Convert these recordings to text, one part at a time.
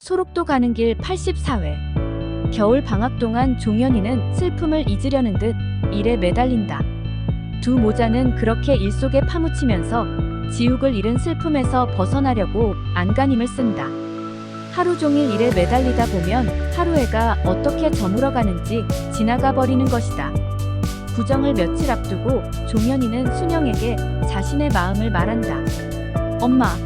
소록도 가는 길 84회. 겨울 방학 동안 종현이는 슬픔을 잊으려는 듯 일에 매달린다. 두 모자는 그렇게 일 속에 파묻히면서 지욱을 잃은 슬픔에서 벗어나려고 안간힘을 쓴다. 하루 종일 일에 매달리다 보면 하루해가 어떻게 저물어가는지 지나가 버리는 것이다. 구정을 며칠 앞두고 종현이는 순영에게 자신의 마음을 말한다. 엄마,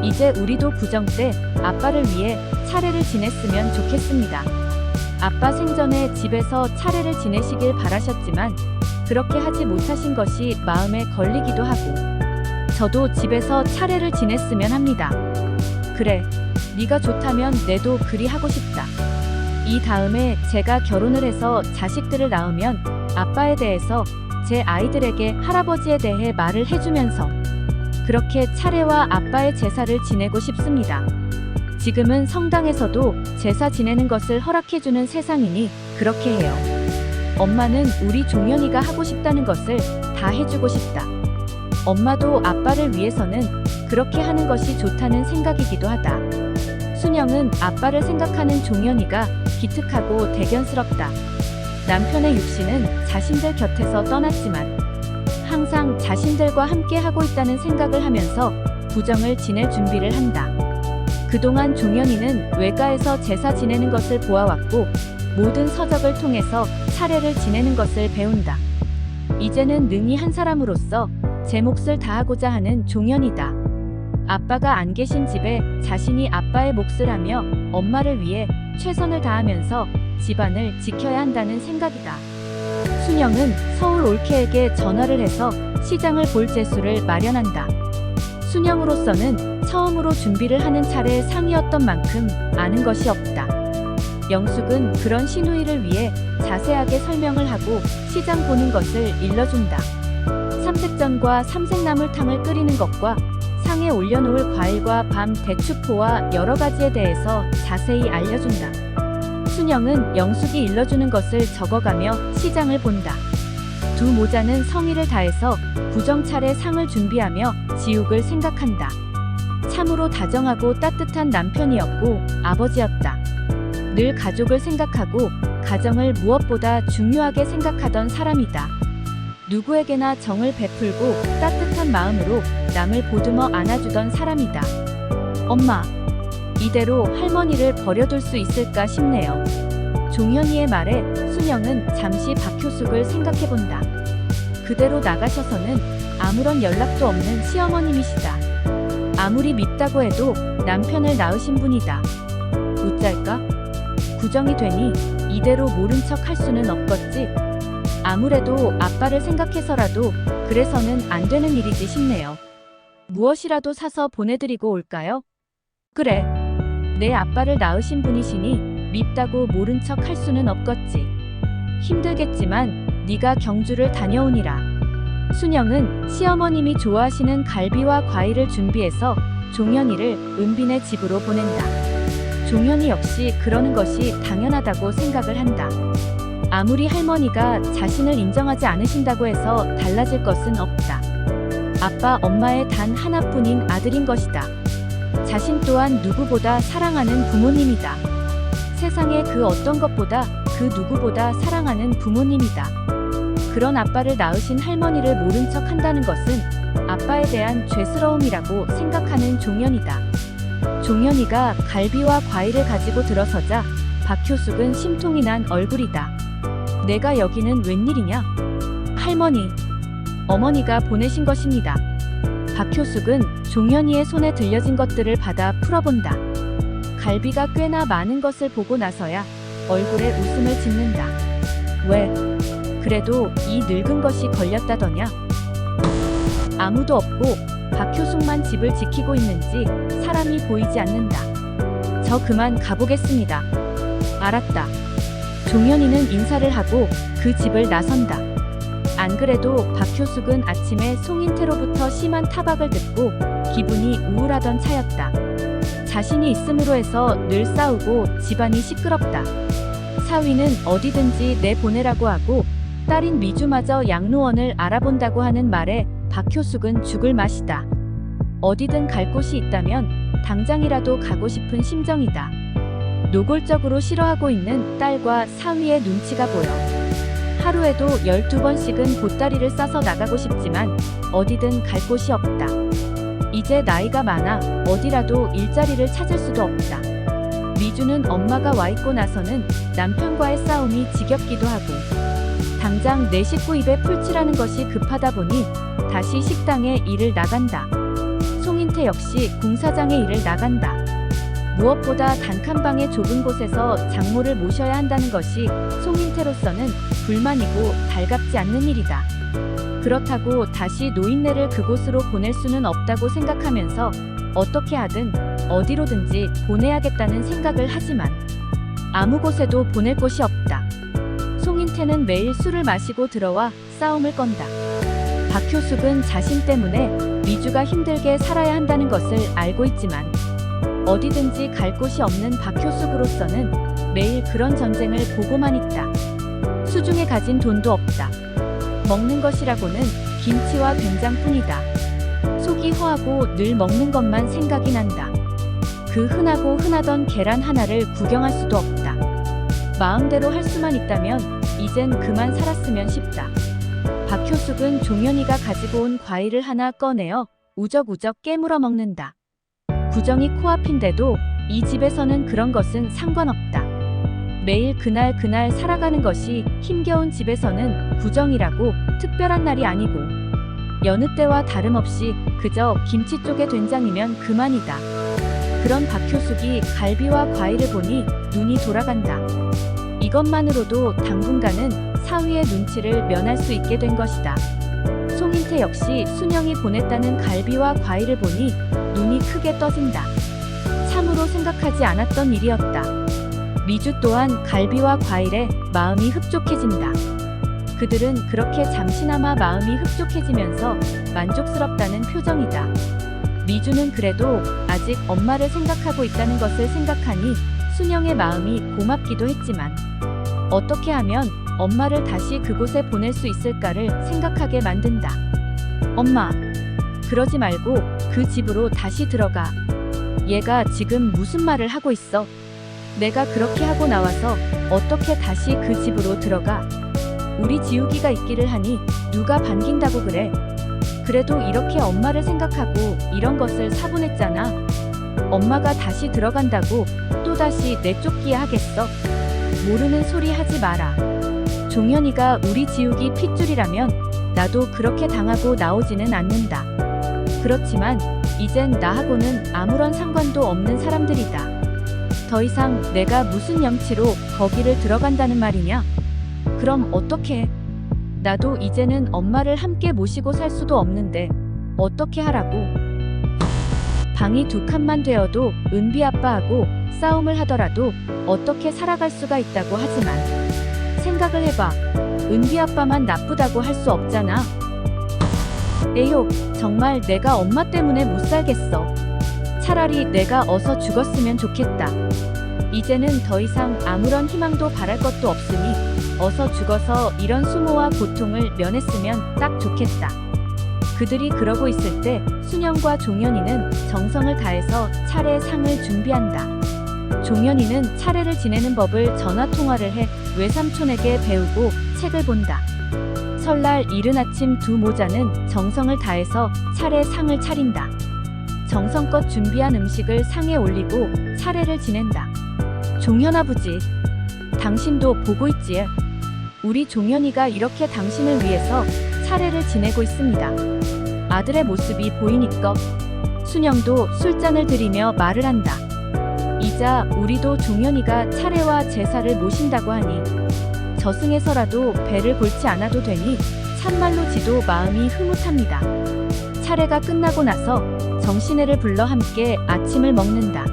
이제 우리도 구정 때 아빠를 위해 차례를 지냈으면 좋겠습니다. 아빠 생전에 집에서 차례를 지내시길 바라셨지만 그렇게 하지 못하신 것이 마음에 걸리기도 하고, 저도 집에서 차례를 지냈으면 합니다. 그래, 네가 좋다면 내도 그리 하고 싶다. 이 다음에 제가 결혼을 해서 자식들을 낳으면 아빠에 대해서 제 아이들에게 할아버지에 대해 말을 해주면서 그렇게 차례와 아빠의 제사를 지내고 싶습니다. 지금은 성당에서도 제사 지내는 것을 허락해주는 세상이니 그렇게 해요. 엄마는 우리 종현이가 하고 싶다는 것을 다 해주고 싶다. 엄마도 아빠를 위해서는 그렇게 하는 것이 좋다는 생각이기도 하다. 순영은 아빠를 생각하는 종현이가 기특하고 대견스럽다. 남편의 육신은 자신들 곁에서 떠났지만 항상 자신들과 함께 하고 있다는 생각을 하면서 구정을 지낼 준비를 한다. 그동안 종현이는 외가에서 제사 지내는 것을 보아왔고 모든 서적을 통해서 차례를 지내는 것을 배운다. 이제는 능히 한 사람으로서 제 몫을 다하고자 하는 종현이다. 아빠가 안 계신 집에 자신이 아빠의 몫을 하며 엄마를 위해 최선을 다하면서 집안을 지켜야 한다는 생각이다. 순영은 서울 올케에게 전화를 해서 시장을 볼 재수를 마련한다. 순영으로서는 처음으로 준비를 하는 차례 상이었던 만큼 아는 것이 없다. 영숙은 그런 시누이를 위해 자세하게 설명을 하고 시장 보는 것을 일러준다. 삼색전과 삼색나물탕을 끓이는 것과 상에 올려놓을 과일과 밤 대추포와 여러 가지에 대해서 자세히 알려준다. 순영은 영숙이 일러주는 것을 적어가며 시장을 본다. 두 모자는 성의를 다해서 구정 차례 상을 준비하며 지욱을 생각한다. 참으로 다정하고 따뜻한 남편이었고 아버지였다. 늘 가족을 생각하고 가정을 무엇보다 중요하게 생각하던 사람이다. 누구에게나 정을 베풀고 따뜻한 마음으로 남을 보듬어 안아주던 사람이다. 엄마, 이대로 할머니를 버려둘 수 있을까 싶네요. 종현이의 말에 순영은 잠시 박효숙을 생각해본다. 그대로 나가셔서는 아무런 연락도 없는 시어머님이시다. 아무리 밉다고 해도 남편을 낳으신 분이다. 어쩔까? 구정이 되니 이대로 모른 척 할 수는 없겠지. 아무래도 아빠를 생각해서라도 그래서는 안 되는 일이지 싶네요. 무엇이라도 사서 보내드리고 올까요? 그래, 내 아빠를 낳으신 분이시니 밉다고 모른 척 할 수는 없겠지. 힘들겠지만 네가 경주를 다녀오니라. 순영은 시어머님이 좋아하시는 갈비와 과일을 준비해서 종현이를 은빈의 집으로 보낸다. 종현이 역시 그러는 것이 당연하다고 생각을 한다. 아무리 할머니가 자신을 인정하지 않으신다고 해서 달라질 것은 없다. 아빠, 엄마의 단 하나뿐인 아들인 것이다. 자신 또한 누구보다 사랑하는 부모님이다. 세상에 그 어떤 것보다 그 누구보다 사랑하는 부모님이다. 그런 아빠를 낳으신 할머니를 모른 척 한다는 것은 아빠에 대한 죄스러움이라고 생각하는 종현이다. 종현이가 갈비와 과일을 가지고 들어서자 박효숙은 심통이 난 얼굴이다. 내가 여기는 웬일이냐? 할머니, 어머니가 보내신 것입니다. 박효숙은 종현이의 손에 들려진 것들을 받아 풀어본다. 갈비가 꽤나 많은 것을 보고 나서야 얼굴에 웃음을 짓는다. 왜? 그래도 이 늙은 것이 걸렸다더냐? 아무도 없고 박효숙만 집을 지키고 있는지 사람이 보이지 않는다. 저 그만 가보겠습니다. 알았다. 종현이는 인사를 하고 그 집을 나선다. 안 그래도 박효숙은 아침에 송인태로부터 심한 타박을 듣고 기분이 우울하던 차였다. 자신이 있음으로 해서 늘 싸우고 집안이 시끄럽다. 사위는 어디든지 내보내라고 하고 딸인 미주마저 양로원을 알아본다고 하는 말에 박효숙은 죽을 맛이다. 어디든 갈 곳이 있다면 당장이라도 가고 싶은 심정이다. 노골적으로 싫어하고 있는 딸과 사위의 눈치가 보여. 하루에도 12번씩은 보따리를 싸서 나가고 싶지만 어디든 갈 곳이 없다. 이제 나이가 많아 어디라도 일자리를 찾을 수도 없다. 미주는 엄마가 와 있고 나서는 남편과의 싸움이 지겹기도 하고 당장 내 식구 입에 풀칠하는 것이 급하다 보니 다시 식당에 일을 나간다. 송인태 역시 공사장에 일을 나간다. 무엇보다 단칸방의 좁은 곳에서 장모를 모셔야 한다는 것이 송인태로서는 불만이고 달갑지 않는 일이다. 그렇다고 다시 노인네를 그곳으로 보낼 수는 없다고 생각하면서 어떻게 하든 어디로든지 보내야겠다는 생각을 하지만 아무 곳에도 보낼 곳이 없다. 송인태는 매일 술을 마시고 들어와 싸움을 건다. 박효숙은 자신 때문에 미주가 힘들게 살아야 한다는 것을 알고 있지만 어디든지 갈 곳이 없는 박효숙으로서는 매일 그런 전쟁을 보고만 있다. 수중에 가진 돈도 없다. 먹는 것이라고는 김치와 된장뿐이다. 속이 허하고 늘 먹는 것만 생각이 난다. 그 흔하고 흔하던 계란 하나를 구경할 수도 없다. 마음대로 할 수만 있다면 이젠 그만 살았으면 싶다. 박효숙은 종현이가 가지고 온 과일을 하나 꺼내어 우적우적 깨물어 먹는다. 구정이 코앞인데도 이 집에서는 그런 것은 상관없다. 매일 그날 살아가는 것이 힘겨운 집에서는 구정이라고 특별한 날이 아니고 여느 때와 다름없이 그저 김치 쪽에 된장이면 그만이다. 그런 박효숙이 갈비와 과일을 보니 눈이 돌아간다. 이것만으로도 당분간은 사위의 눈치를 면할 수 있게 된 것이다. 송인태 역시 순영이 보냈다는 갈비와 과일을 보니 눈이 크게 떠진다. 참으로 생각하지 않았던 일이었다. 미주 또한 갈비와 과일에 마음이 흡족해진다. 그들은 그렇게 잠시나마 마음이 흡족해지면서 만족스럽다는 표정이다. 미주는 그래도 아직 엄마를 생각하고 있다는 것을 생각하니 순영의 마음이 고맙기도 했지만 어떻게 하면 엄마를 다시 그곳에 보낼 수 있을까를 생각하게 만든다. 엄마, 그러지 말고 그 집으로 다시 들어가. 얘가 지금 무슨 말을 하고 있어? 내가 그렇게 하고 나와서 어떻게 다시 그 집으로 들어가? 우리 지우기가 있기를 하니 누가 반긴다고 그래? 그래도 이렇게 엄마를 생각하고 이런 것을 사보냈잖아. 엄마가 다시 들어간다고 또다시 내쫓기야 하겠어? 모르는 소리 하지 마라. 종현이가 우리 지우기 핏줄이라면 나도 그렇게 당하고 나오지는 않는다. 그렇지만 이젠 나하고는 아무런 상관도 없는 사람들이다. 더 이상 내가 무슨 염치로 거기를 들어간다는 말이냐? 그럼 어떡해? 나도 이제는 엄마를 함께 모시고 살 수도 없는데 어떻게 하라고? 방이 두 칸만 되어도 은비 아빠하고 싸움을 하더라도 어떻게 살아갈 수가 있다고 하지만 생각을 해봐. 은비 아빠만 나쁘다고 할 수 없잖아. 에효, 정말 내가 엄마 때문에 못 살겠어. 차라리 내가 어서 죽었으면 좋겠다. 이제는 더 이상 아무런 희망도 바랄 것도 없으니 어서 죽어서 이런 수모와 고통을 면했으면 딱 좋겠다. 그들이 그러고 있을 때 순영과 종현이는 정성을 다해서 차례 상을 준비한다. 종현이는 차례를 지내는 법을 전화통화를 해 외삼촌에게 배우고 책을 본다. 설날 이른 아침 두 모자는 정성을 다해서 차례 상을 차린다. 정성껏 준비한 음식을 상에 올리고 차례를 지낸다. 종현 아버지, 당신도 보고 있지? 우리 종현이가 이렇게 당신을 위해서 차례를 지내고 있습니다. 아들의 모습이 보이니까. 순영도 술잔을 들이며 말을 한다. 이자 우리도 종현이가 차례와 제사를 모신다고 하니 저승에서라도 배를 골치 않아도 되니 참말로 지도 마음이 흐뭇합니다. 차례가 끝나고 나서 정신애를 불러 함께 아침을 먹는다.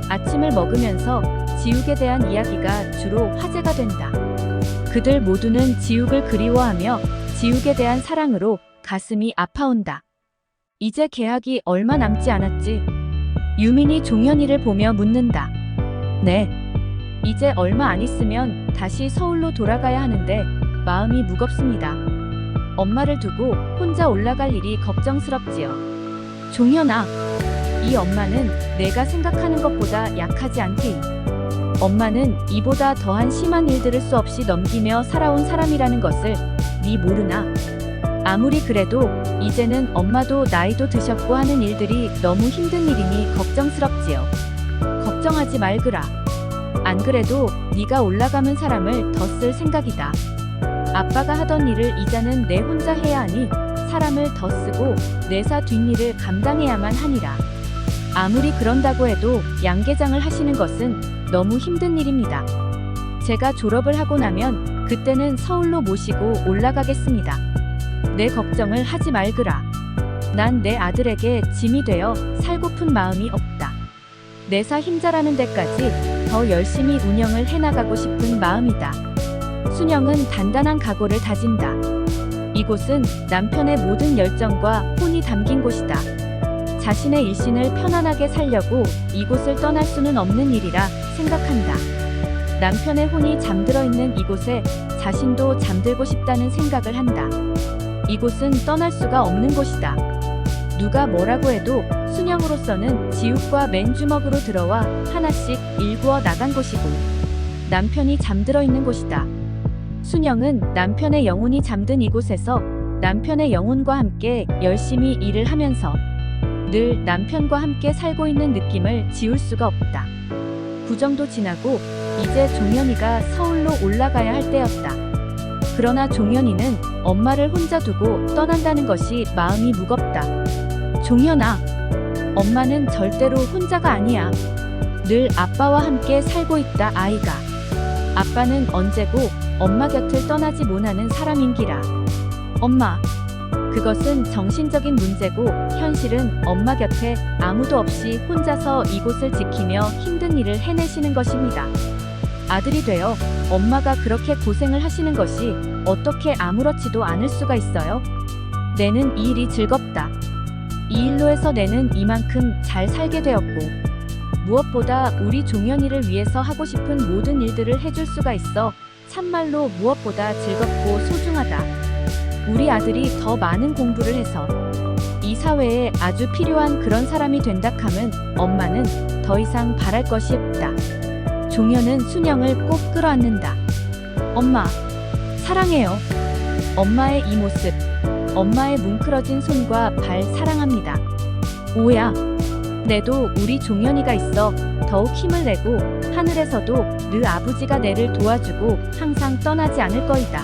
아침을 먹으면서 지욱에 대한 이야기가 주로 화제가 된다. 그들 모두는 지욱을 그리워하며 지욱에 대한 사랑으로 가슴이 아파온다. 이제 개학이 얼마 남지 않았지? 유민이 종현이를 보며 묻는다. 네. 이제 얼마 안 있으면 다시 서울로 돌아가야 하는데 마음이 무겁습니다. 엄마를 두고 혼자 올라갈 일이 걱정스럽지요. 종현아, 이 엄마는 내가 생각하는 것보다 약하지 않테이. 엄마는 이보다 더한 심한 일들을 수없이 넘기며 살아온 사람이라는 것을 네 모르나? 아무리 그래도 이제는 엄마도 나이도 드셨고 하는 일들이 너무 힘든 일이니 걱정스럽지요. 걱정하지 말거라. 안 그래도 네가 올라가면 사람을 더 쓸 생각이다. 아빠가 하던 일을 이제는 내 혼자 해야 하니 사람을 더 쓰고 내사 뒷일을 감당해야만 하니라. 아무리 그런다고 해도 양계장을 하시는 것은 너무 힘든 일입니다. 제가 졸업을 하고 나면 그때는 서울로 모시고 올라가겠습니다. 내 걱정을 하지 말거라. 난 내 아들에게 짐이 되어 살고픈 마음이 없다. 내사 힘자라는 데까지 더 열심히 운영을 해나가고 싶은 마음이다. 순영은 단단한 각오를 다진다. 이곳은 남편의 모든 열정과 혼이 담긴 곳이다. 자신의 일신을 편안하게 살려고 이곳을 떠날 수는 없는 일이라 생각한다. 남편의 혼이 잠들어 있는 이곳에 자신도 잠들고 싶다는 생각을 한다. 이곳은 떠날 수가 없는 곳이다. 누가 뭐라고 해도 순영으로서는 지옥과 맨주먹으로 들어와 하나씩 일구어 나간 곳이고 남편이 잠들어 있는 곳이다. 순영은 남편의 영혼이 잠든 이곳에서 남편의 영혼과 함께 열심히 일을 하면서 늘 남편과 함께 살고 있는 느낌을 지울 수가 없다. 구정도 지나고 이제 종현이가 서울로 올라가야 할 때였다. 그러나 종현이는 엄마를 혼자 두고 떠난다는 것이 마음이 무겁다. 종현아, 엄마는 절대로 혼자가 아니야. 늘 아빠와 함께 살고 있다 아이가. 아빠는 언제고 엄마 곁을 떠나지 못하는 사람인기라. 엄마, 그것은 정신적인 문제고 현실은 엄마 곁에 아무도 없이 혼자서 이곳을 지키며 힘든 일을 해내시는 것입니다. 아들이 되어 엄마가 그렇게 고생을 하시는 것이 어떻게 아무렇지도 않을 수가 있어요? 내는 이 일이 즐겁다. 이 일로 해서 내는 이만큼 잘 살게 되었고 무엇보다 우리 종현이를 위해서 하고 싶은 모든 일들을 해줄 수가 있어 참말로 무엇보다 즐겁고 소중하다. 우리 아들이 더 많은 공부를 해서 이 사회에 아주 필요한 그런 사람이 된다카면 엄마는 더 이상 바랄 것이 없다. 종현은 순영을 꼭 끌어안는다. 엄마, 사랑해요. 엄마의 이 모습, 엄마의 뭉클어진 손과 발 사랑합니다. 오야, 내도 우리 종현이가 있어 더욱 힘을 내고 하늘에서도 늘 아버지가 내를 도와주고 항상 떠나지 않을 거이다.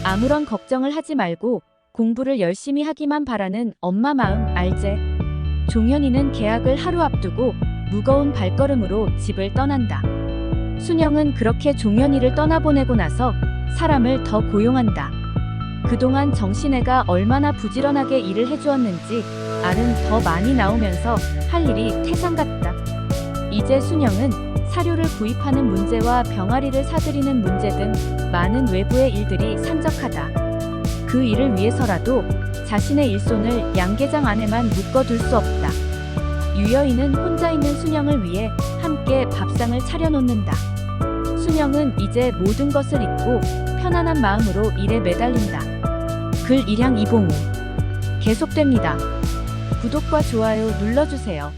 아무런 걱정을 하지 말고 공부를 열심히 하기만 바라는 엄마 마음 알제? 종현이는 개학을 하루 앞두고 무거운 발걸음으로 집을 떠난다. 순영은 그렇게 종현이를 떠나보내고 나서 사람을 더 고용한다. 그동안 정신애가 얼마나 부지런하게 일을 해주었는지 알은 더 많이 나오면서 할 일이 태산 같다. 이제 순영은 사료를 구입하는 문제와 병아리를 사들이는 문제 등 많은 외부의 일들이 산적하다. 그 일을 위해서라도 자신의 일손을 양계장 안에만 묶어둘 수 없다. 유여인은 혼자 있는 순영을 위해 함께 밥상을 차려놓는다. 순영은 이제 모든 것을 잊고 편안한 마음으로 일에 매달린다. 글 일양 이봉우 계속됩니다. 구독과 좋아요 눌러주세요.